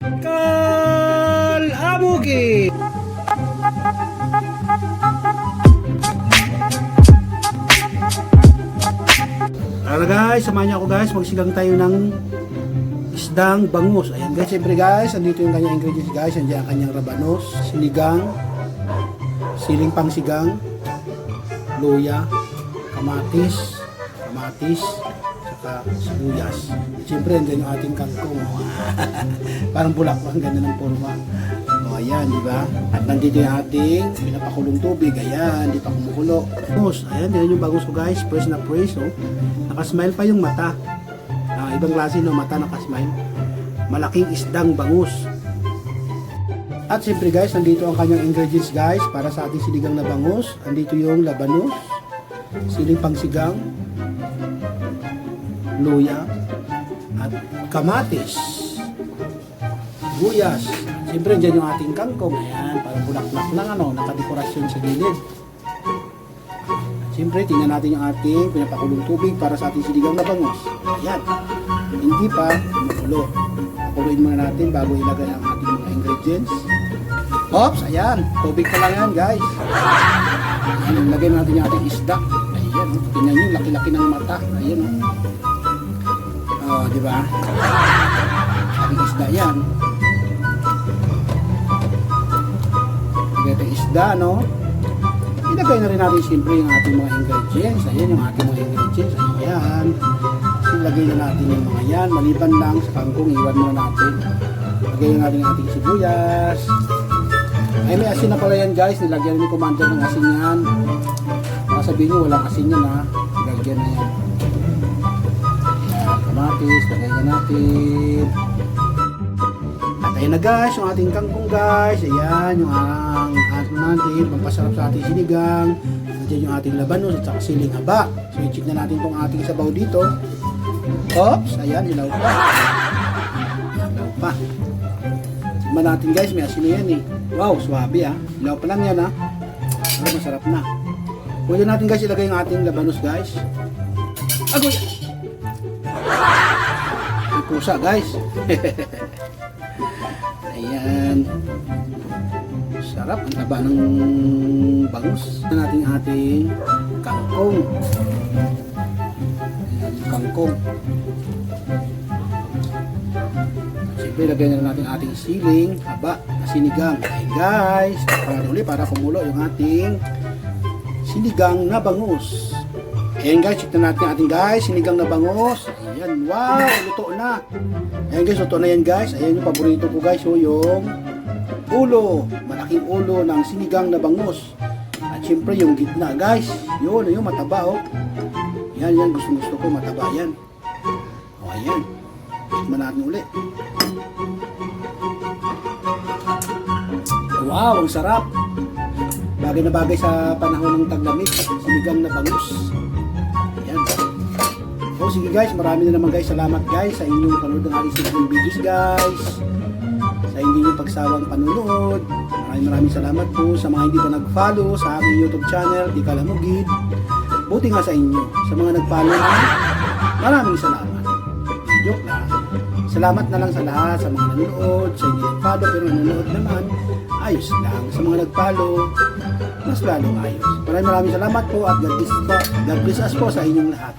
Kalamugi. Tara guys, samahan niyo ako guys, magsigang tayo ng isdang bangus. Ayan guys, siyempre guys, andito yung kanyang ingredients guys. Andiyan ang kanyang rabanos, sinigang, siling pangsigang, luya, kamatis, saka sibuyas. Siyempre, andyan yung ating kangkong. Parang bulaklak, ang ganda ng forma. O, ayan, di ba? At nandito yung ating pinapakulong tubig. Ayan, di pa kumukulo. Bangus, ayan, yan yung bangus ko guys. Fresh na fresh, oh. Nakasmile pa yung mata. Ibang klase no, mata nakasmile. Malaking isdang bangus. At siyempre guys, nandito ang kanyang ingredients guys para sa ating sinigang na bangus. Andito yung labanos, siling pangsigang, luya, at kamatis, sibuyas. Siyempre dyan yung ating kangkong. Ayan, parang bulaklak lang ano, nakadekorasyon sa gilid. Siyempre, tingnan natin yung ating pinapakulong tubig para sa ating sinigang na bangus. Ayan, hindi pa kumukulo. Pakuluin muna natin bago ilagay ang ating mga ingredients. Oops, ayan, tubig pa lang yan guys. Ayan, ilagay natin yung ating isda. Ayan, tingnan nyo, laki-laki ng mata. Ayan, oh, di ba? Ating isda yan. Ito isda, no? Ilagay na rin natin siyempre yung ating mga ingredients. Ayan yung ating mga ingredients. Ayan. Ilagay na natin yung mga yan. Maliban lang sa kangkong, iwan muna natin. Ilagay na natin yung ating sibuyas. Ay, may asin na pala yan guys. Nilagyan ni Commander ng asin yan. Baka sabihin nyo, walang asin yan ha. Ilagyan na yan. Ayan, kamatis. Lagay na natin. At ayun na guys, yung ating kangkong guys. Ayan, yung ating natin. Pampasarap sa ating sinigang. Nandiyan yung ating labanos at saka siling haba. So, i-check na natin itong ating sabaw dito. Oops, ayan, ilaw pa. Ilaw pa. Tignan natin guys, may asin na yan eh. Wow, swabe ah. Ilaw pa lang yan ah. Pero masarap na. Pwede natin guys ilagay yung ating labanos guys. Agoy! May pusa guys. Ayan. Sarap ang taba ng bangus. Ito natin ating kangkong. Ayan, kangkong. Siyempre, lagay na natin ating siling haba na sinigang. Ayan guys, pangalan ulit para kumulo yung ating sinigang na bangus. Ayan guys, check na natin ating guys, sinigang na bangus. Ayan, wow, luto na. Ayan guys, luto na yan guys. Ayan yung paborito ko guys, so yung ulo, malaking ulo ng sinigang na bangus. At syempre yung gitna guys, yun, yung mataba oh. Yan, yan, gusto ko mataba yan. O ayan, tikman natin ulit. Wow, ang sarap. Bagay na bagay sa panahon ng taglamig, sinigang na bangus. Ayan. So sige guys, marami na naman guys. Salamat guys sa inyong panood ng aking simpleng videos guys. Sa hindi nyo pagsawang panunood. Maraming salamat po sa mga hindi pa nag-follow sa aking YouTube channel, Di Kalamugid. Buti nga sa inyo. Sa mga nag-follow na, maraming salamat. Joke lang. Salamat na lang sa lahat, sa mga nanonood, sa hindi nag-follow pero nanonood naman. Ayos lang. Sa mga nag-follow, mas lalong ayos. Maraming salamat po at God bless us po sa inyong lahat.